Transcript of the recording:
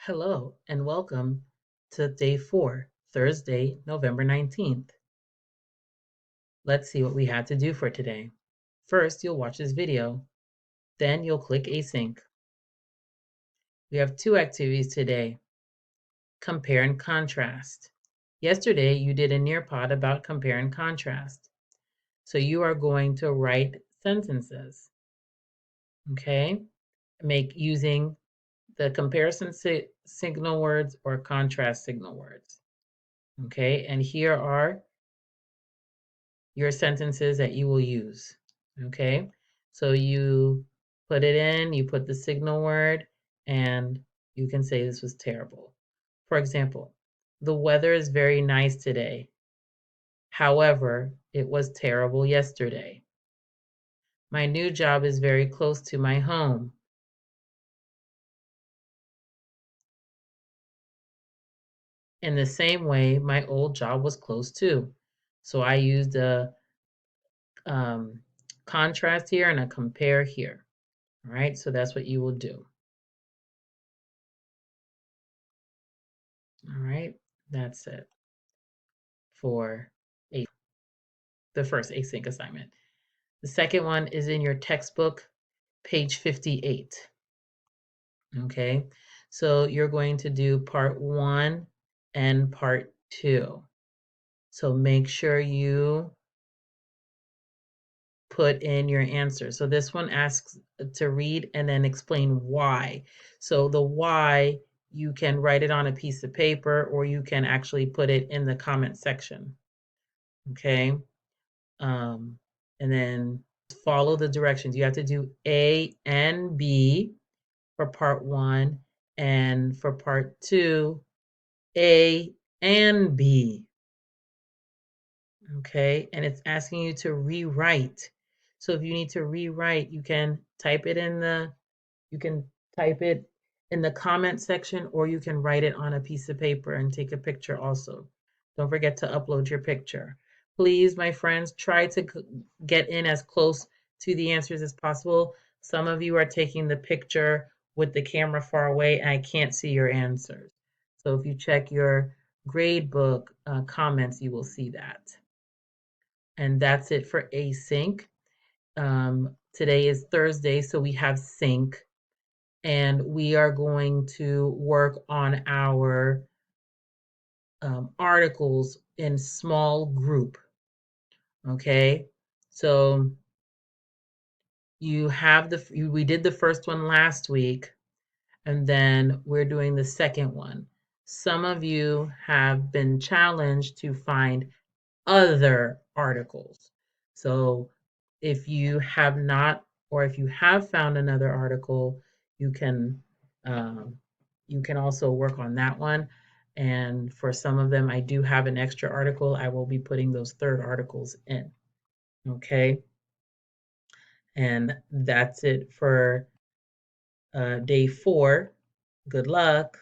Hello and welcome to day 4, Thursday, November 19th. Let's see what we had to do for today. First, you'll watch this video. Then you'll click async. We have 2 activities today. Compare and contrast. Yesterday, you did a Nearpod about compare and contrast. So you are going to write sentences, okay? Make using the comparison signal words or contrast signal words. Okay, and here are your sentences that you will use. Okay, so you put it in, you put the signal word, and you can say this was terrible. For example, the weather is very nice today. However, it was terrible yesterday. My new job is very close to my home. In the same way, my old job was close too. So I used a contrast here and a compare here. All right, so that's what you will do. All right, that's it for the first async assignment. The second one is in your textbook, page 58. Okay, so you're going to do part 1 and part 2. So make sure you put in your answer. So this one asks to read and then explain why. So the why, you can write it on a piece of paper or you can actually put it in the comment section. Okay. And then follow the directions. You have to do A and B for part 1, and for part 2, A and B. Okay, and it's asking you to rewrite. So if you need to rewrite, you can type it in the comment section, or you can write it on a piece of paper and take a picture also. Don't forget to upload your picture. Please, my friends, try to get in as close to the answers as possible. Some of you are taking the picture with the camera far away, and I can't see your answers. So if you check your gradebook comments, you will see that. And that's it for async. Today is Thursday, so we have sync, and we are going to work on our articles in small group. Okay, so we did the first one last week, and then we're doing the second one. Some of you have been challenged to find other articles. So if you have not, or if you have found another article, you can also work on that one. And for some of them, I do have an extra article. I will be putting those third articles in. Okay. And that's it for day 4. Good luck.